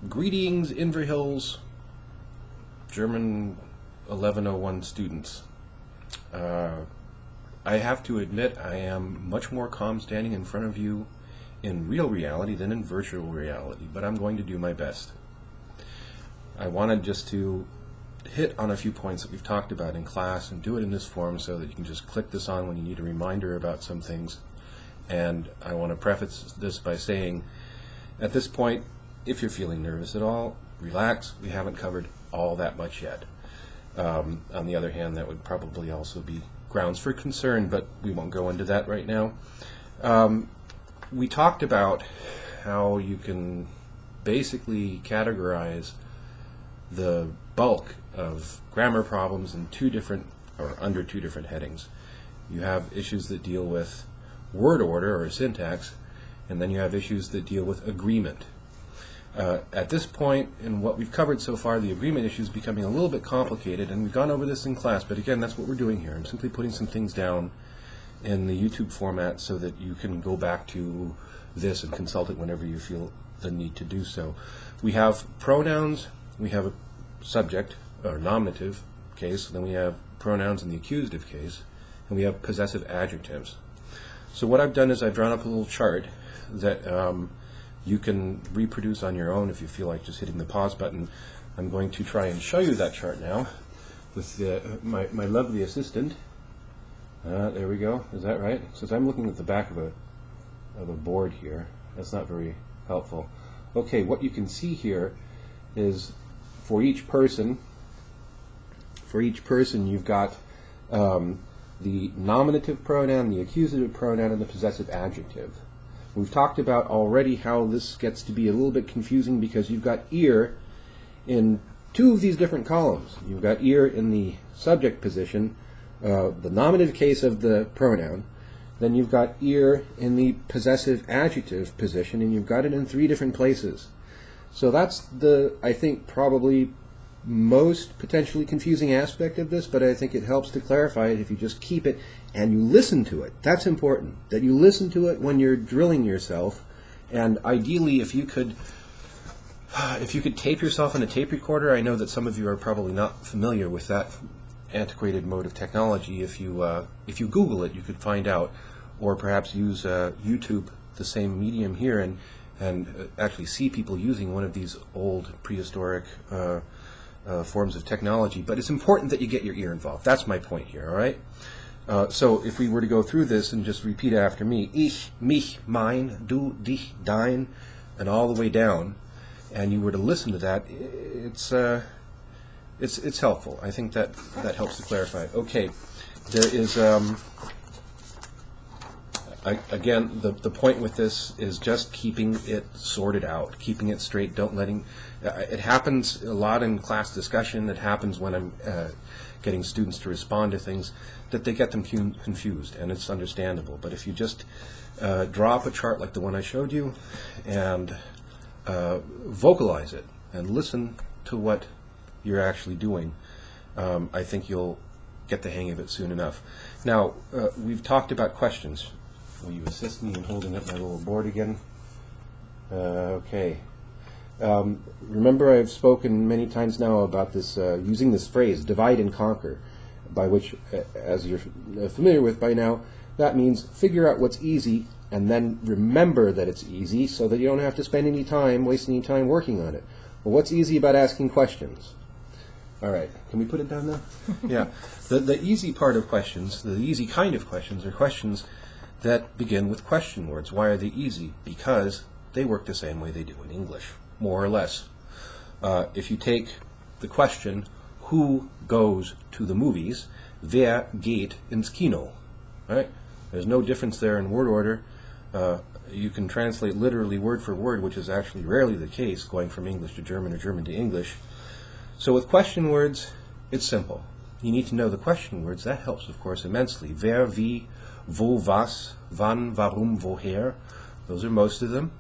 Greetings, Inverhills, German 1101 students. I have to admit I am much more calm standing in front of you in real reality than in virtual reality, but I'm going to do my best. I wanted just to hit on a few points that we've talked about in class and do it in this form so that you can just click this on when you need a reminder about some things. And I want to preface this by saying, at this point, if you're feeling nervous at all, relax. We haven't covered all that much yet. On the other hand, that would probably also be grounds for concern, but we won't go into that right now. We talked about how you can basically categorize the bulk of grammar problems in under two different headings. You have issues that deal with word order or syntax, and then you have issues that deal with agreement. At this point, in what we've covered so far, the agreement issue is becoming a little bit complicated, and we've gone over this in class, but again, that's what we're doing here. I'm simply putting some things down in the YouTube format so that you can go back to this and consult it whenever you feel the need to do so. We have pronouns, we have a subject, or nominative case, then we have pronouns in the accusative case, and we have possessive adjectives. So what I've done is I've drawn up a little chart that you can reproduce on your own if you feel like just hitting the pause button. I'm going to try and show you that chart now with my lovely assistant. There we go. Is that right? Since I'm looking at the back of a board here, that's not very helpful. Okay, what you can see here is for each person you've got the nominative pronoun, the accusative pronoun, and the possessive adjective. We've talked about already how this gets to be a little bit confusing because you've got ear in two of these different columns. You've got ear in the subject position, the nominative case of the pronoun, then you've got ear in the possessive adjective position, and you've got it in three different places. So that's I think, probably most potentially confusing aspect of this, but I think it helps to clarify it if you just keep it and you listen to it. That's important, that you listen to it when you're drilling yourself, and ideally if you could tape yourself in a tape recorder. I know that some of you are probably not familiar with that antiquated mode of technology. If you Google it, you could find out, or perhaps use YouTube, the same medium here, and actually see people using one of these old prehistoric forms of technology. But it's important that you get your ear involved. That's my point here, all right? So if we were to go through this and just repeat after me, ich, mich, mein, du, dich, dein, and all the way down, and you were to listen to that, it's helpful. I think that helps to clarify. Okay, there is again, the point with this is just keeping it sorted out, keeping it straight. Don't letting it happens a lot in class discussion. It happens when I'm getting students to respond to things, that they get them confused, and it's understandable. But if you just draw up a chart like the one I showed you and vocalize it and listen to what you're actually doing, I think you'll get the hang of it soon enough. Now, we've talked about questions. Will you assist me in holding up my little board again? Okay. Remember, I've spoken many times now about this, using this phrase, divide and conquer, by which, as you're familiar with by now, that means figure out what's easy and then remember that it's easy so that you don't have to spend any time, waste any time working on it. Well, what's easy about asking questions? All right, can we put it down now? Yeah. The easy part of questions, the easy kind of questions, are questions that begin with question words. Why are they easy? Because they work the same way they do in English, more or less. If you take the question, who goes to the movies? Wer geht ins Kino? Right? There's no difference there in word order. You can translate literally word for word, which is actually rarely the case, going from English to German or German to English. So with question words, it's simple. You need to know the question words. That helps, of course, immensely. Wer, wie, wo, was, wann, warum, woher. Those are most of them.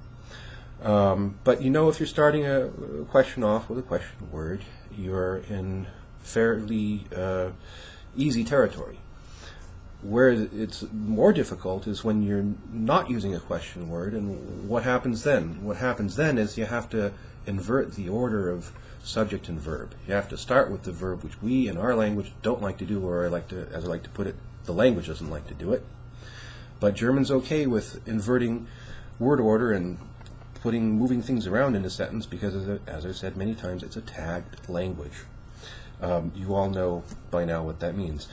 But you know, if you're starting a question off with a question word, you're in fairly easy territory. Where it's more difficult is when you're not using a question word, and what happens then? What happens then is you have to invert the order of subject and verb. You have to start with the verb, which we in our language don't like to do, or as I like to put it, the language doesn't like to do it. But German's okay with inverting word order and moving things around in a sentence because, as I've said many times, it's a tagged language. You all know by now what that means.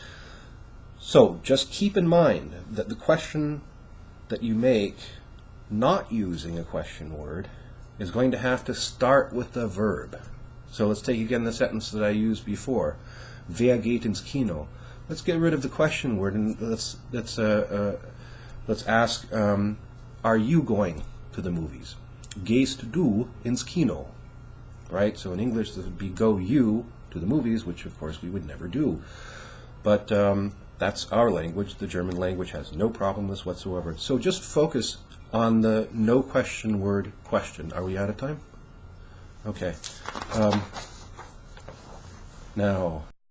So just keep in mind that the question that you make not using a question word is going to have to start with the verb. So let's take again the sentence that I used before. Wer geht ins Kino? Let's get rid of the question word and let's ask, are you going to the movies? Gehst du ins Kino? Right? So in English this would be go you to the movies, which of course we would never do. But that's our language. The German language has no problem with this whatsoever. So just focus on the no question word question. Are we out of time? Okay. Now